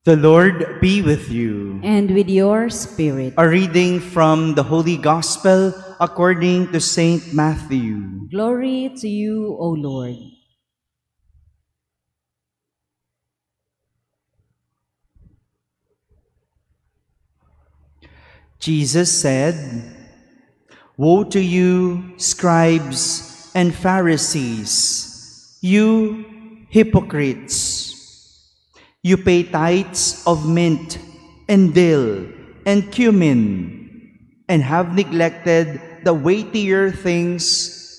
The Lord be with you. And with your spirit. A reading from the Holy Gospel according to Saint Matthew. Glory to you, O Lord. Jesus said, "Woe to you, scribes and Pharisees, you hypocrites! You pay tithes of mint and dill and cumin, and have neglected the weightier things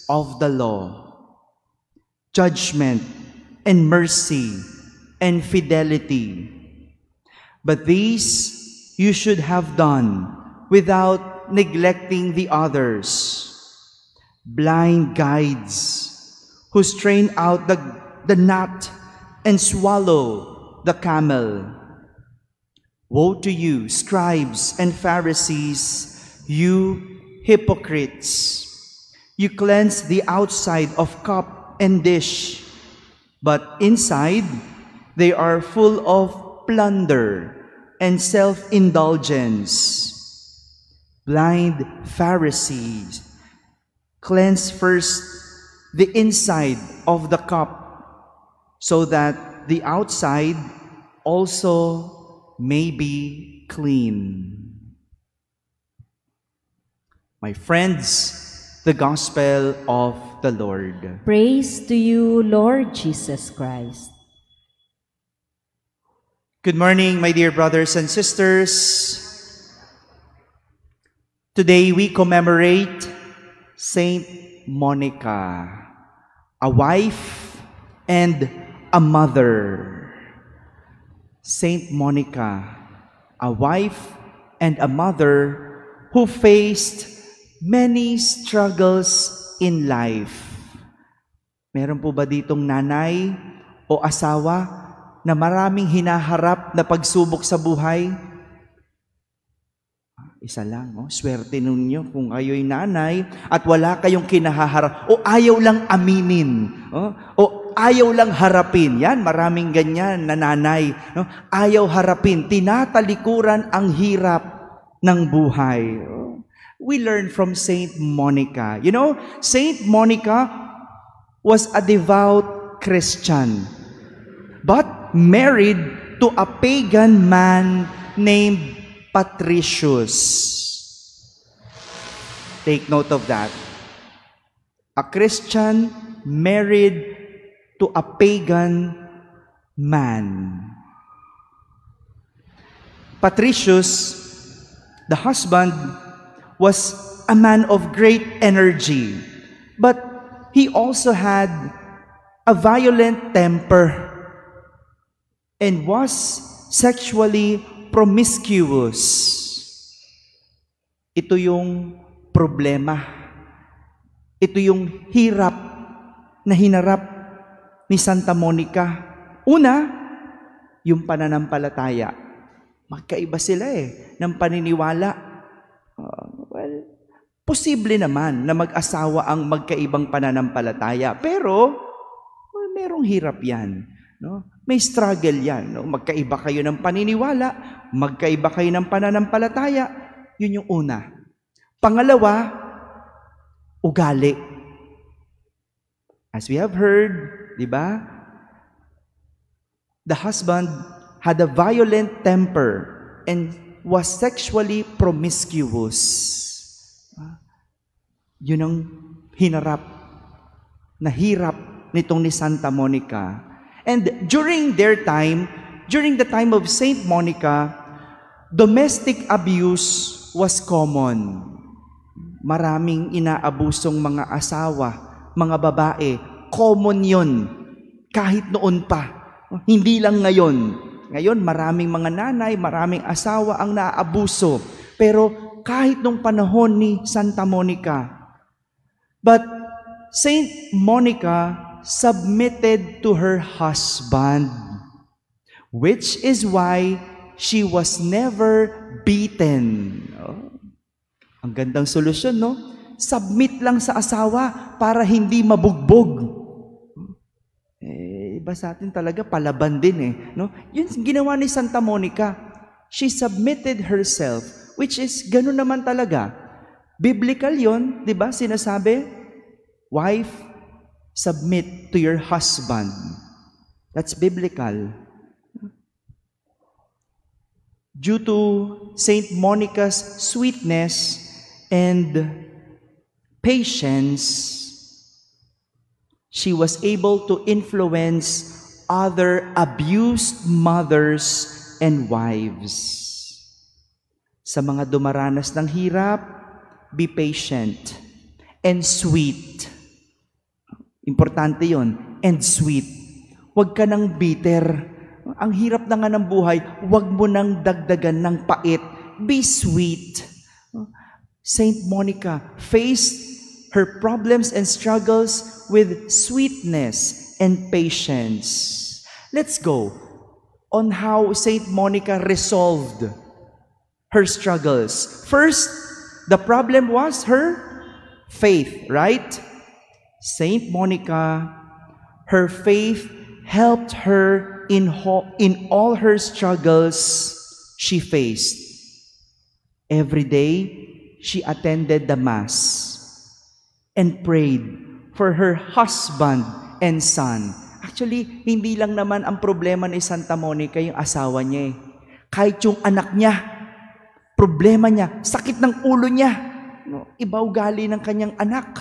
of the law, judgment and mercy and fidelity. But these you should have done without neglecting the others. Blind guides who strain out the gnat and swallow the camel. Woe to you, scribes and Pharisees, you hypocrites! You cleanse the outside of cup and dish, but inside they are full of plunder and self-indulgence. Blind Pharisees, cleanse first the inside of the cup, so that the outside also may be clean." My friends, the Gospel of the Lord. Praise to you, Lord Jesus Christ. Good morning, my dear brothers and sisters. Today we commemorate Saint Monica, a wife and a mother. Saint Monica, a wife and a mother who faced many struggles in life. Meron po ba ditong nanay o asawa na maraming hinaharap na pagsubok sa buhay? Isa lang, no? Swerte ninyo kung kayo'y nanay at wala kayong kinahaharap o ayaw lang aminin, o ayaw lang harapin. Yan, maraming ganyan na nanay, no? Ayaw harapin, tinatalikuran ang hirap ng buhay. We learn from Saint Monica. You know, Saint Monica was a devout Christian, but married to a pagan man named Patricius. Take note of that. A Christian married to a pagan man. Patricius, the husband, was a man of great energy, but he also had a violent temper and was sexually promiscuous. Ito yung problema. Ito yung hirap na hinarap ni Santa Monica. Una, yung pananampalataya. Magkaiba sila ng paniniwala. Posible naman na mag-asawa ang magkaibang pananampalataya. Pero, merong hirap yan. No? May struggle yan. No? Magkaiba kayo ng paniniwala, magkaiba kayo ng pananampalataya. Yun yung una. Pangalawa, ugali. As we have heard, di ba? The husband had a violent temper and was sexually promiscuous. Yun ang hinarap, nahirap nitong ni Santa Monica. And during the time of Saint Monica, domestic abuse was common. Maraming inaabusong mga asawa, mga babae. Common yun. Kahit noon pa. Hindi lang ngayon. Ngayon, maraming mga nanay, maraming asawa ang naaabuso. Pero kahit nung panahon ni Santa Monica. But Saint Monica submitted to her husband, which is why she was never beaten. Ang gandang solusyon, no? Submit lang sa asawa para hindi mabugbog. iba sa atin talaga palaban din eh. No? Yun ginawa ni Santa Monica. She submitted herself, which is ganun naman talaga. Biblical yon, di ba? Sinasabi, wife, submit to your husband. That's biblical. Due to Saint Monica's sweetness and patience, she was able to influence other abused mothers and wives. Sa mga dumaranas ng hirap, be patient and sweet. Importante yon, and sweet. Huwag ka nang bitter. Ang hirap na nga ng buhay, huwag mo nang dagdagan ng pait. Be sweet. Saint Monica faced her problems and struggles with sweetness and patience. Let's go on how Saint Monica resolved her struggles. First, the problem was her faith, right? Saint Monica, her faith helped her in all her struggles she faced. Every day, she attended the Mass and prayed for her husband and son. Actually, hindi lang naman ang problema ni Santa Monica yung asawa niya eh. Kahit yung anak niya, problema niya, sakit ng ulo niya. No, iba ugali ng kanyang anak.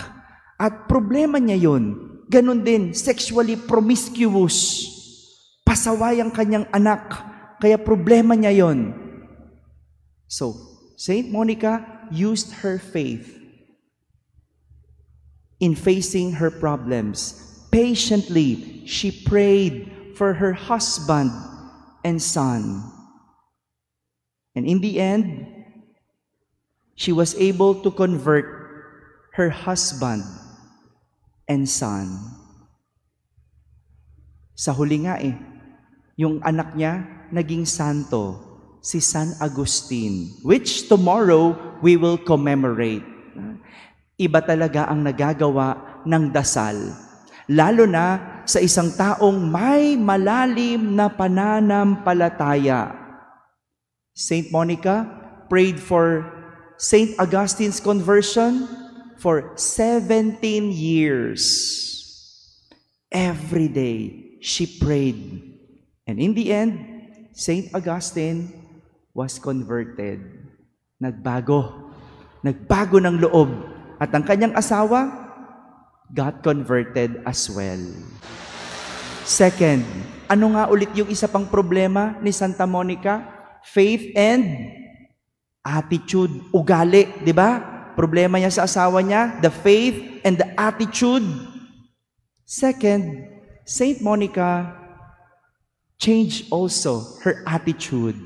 At problema niya yun. Ganon din, sexually promiscuous. Pasaway ang kanyang anak. Kaya problema niya yon. So, Saint Monica used her faith in facing her problems. Patiently, she prayed for her husband and son. And in the end, she was able to convert her husband and son. Sa huli nga yung anak niya naging santo, si San Agustin, which tomorrow we will commemorate. Iba talaga ang nagagawa ng dasal, lalo na sa isang taong may malalim na pananampalataya. Saint Monica prayed for Saint Augustine's conversion for 17 years. Every day, she prayed. And in the end, Saint Augustine was converted. Nagbago ng loob. At ang kanyang asawa, got converted as well. Second, ano nga ulit yung isa pang problema ni Santa Monica? Faith and attitude, ugali, di ba? Problema niya sa asawa niya, the faith and the attitude. Second, Saint Monica changed also her attitude.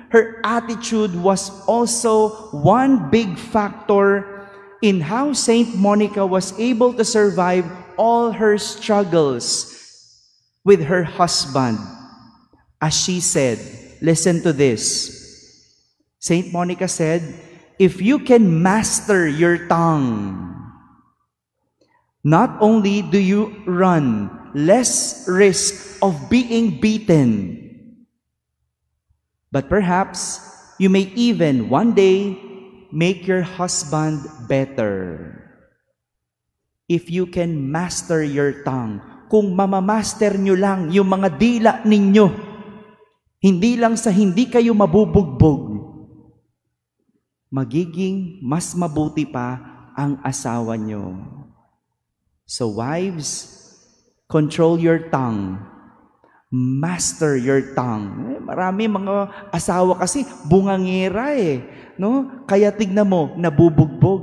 Her attitude was also one big factor in how Saint Monica was able to survive all her struggles with her husband. As she said, listen to this. Saint Monica said, if you can master your tongue, not only do you run less risk of being beaten, but perhaps you may even one day make your husband better. If you can master your tongue, kung mamamaster nyo lang yung mga dila ninyo, hindi lang sa hindi kayo mabubugbog, magiging mas mabuti pa ang asawa nyo. So wives, control your tongue. Master your tongue. Marami mga asawa kasi bungangera no? Kaya tignan mo, nabubugbog.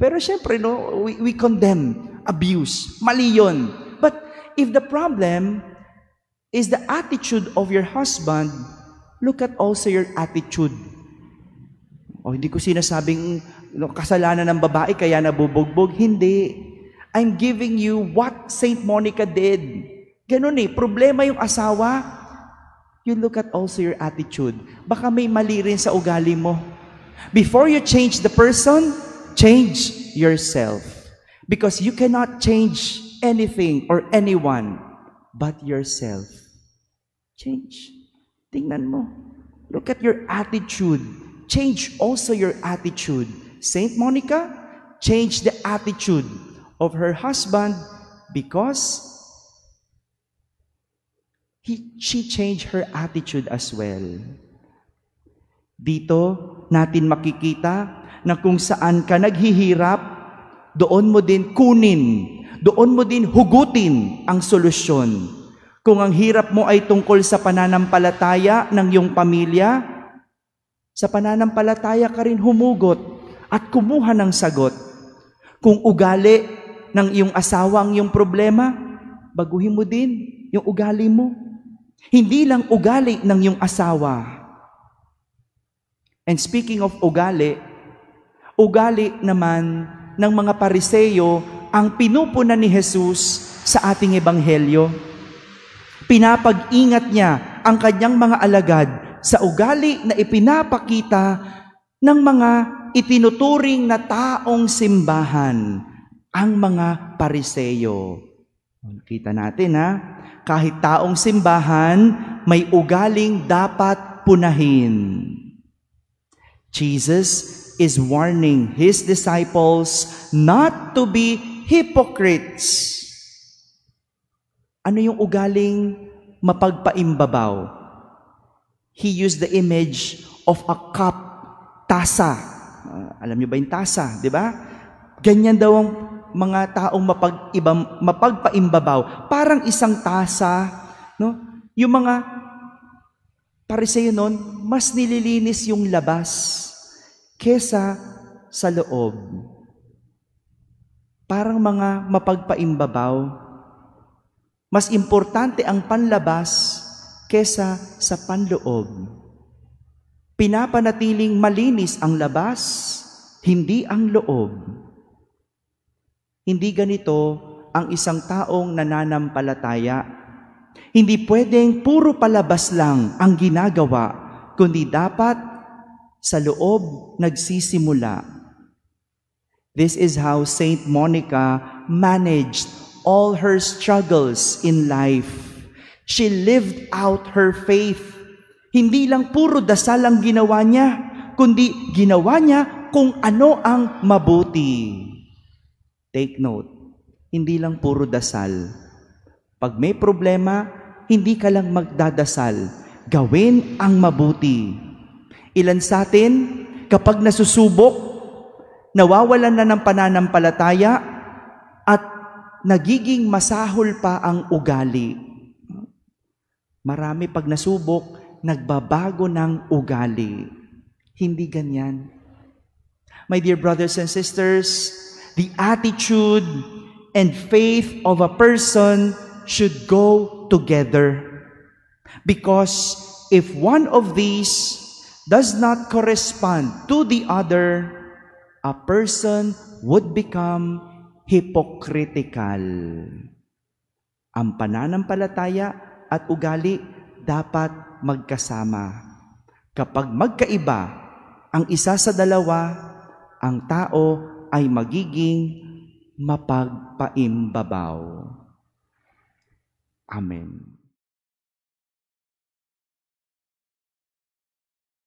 Pero syempre, no, we condemn abuse. Mali yun. But if the problem is the attitude of your husband, look at also your attitude. Hindi ko sinasabing kasalanan ng babae kaya nabubugbog. Hindi. I'm giving you what Saint Monica did. Ganun problema yung asawa, you look at also your attitude. Baka may mali rin sa ugali mo. Before you change the person, change yourself. Because you cannot change anything or anyone but yourself. Change. Tingnan mo. Look at your attitude. Change also your attitude. Saint Monica changed the attitude of her husband because she changed her attitude as well. Dito natin makikita na kung saan ka naghihirap, doon mo din kunin, doon mo din hugutin ang solusyon. Kung ang hirap mo ay tungkol sa pananampalataya ng iyong pamilya, sa pananampalataya ka rin humugot at kumuha ng sagot. Kung ugali ng iyong asawa ang iyong problema, baguhin mo din yung ugali mo. Hindi lang ugali ng iyong asawa. And speaking of ugali naman ng mga Pariseyo ang pinupunan ni Jesus sa ating ebanghelyo. Pinapag-ingat niya ang kanyang mga alagad sa ugali na ipinapakita ng mga itinuturing na taong simbahan, ang mga Pariseyo. Nakita natin kahit taong simbahan, may ugaling dapat punahin. Jesus is warning His disciples not to be hypocrites. Ano yung ugaling mapagpaimbabaw? He used the image of a cup, tasa. Alam niyo ba yung tasa, di ba? Ganyan daw ang mga taong mapagpaimbabaw. Parang isang tasa, no? Yung mga Pariseyo noon, mas nililinis yung labas kesa sa loob. Parang mga mapagpaimbabaw. Mas importante ang panlabas kesa sa panloob. Pinapanatiling malinis ang labas, hindi ang loob. Hindi ganito ang isang taong nananampalataya. Hindi pwedeng puro palabas lang ang ginagawa, kundi dapat sa loob nagsisimula. This is how Saint Monica managed all her struggles in life. She lived out her faith. Hindi lang puro dasal ang ginawa niya, kundi ginawa niya kung ano ang mabuti. Take note, hindi lang puro dasal. Pag may problema, hindi ka lang magdadasal. Gawin ang mabuti. Ilan sa atin, kapag nasusubok, nawawalan na ng pananampalataya at nagiging masahol pa ang ugali. Marami pag nasubok, nagbabago ng ugali. Hindi ganyan. My dear brothers and sisters, the attitude and faith of a person should go together. Because if one of these does not correspond to the other, a person would become hypocritical. Ang pananampalataya at ugali dapat magkasama. Kapag magkaiba ang isa sa dalawa, ang tao ay magiging mapagpaimbabaw. Amen.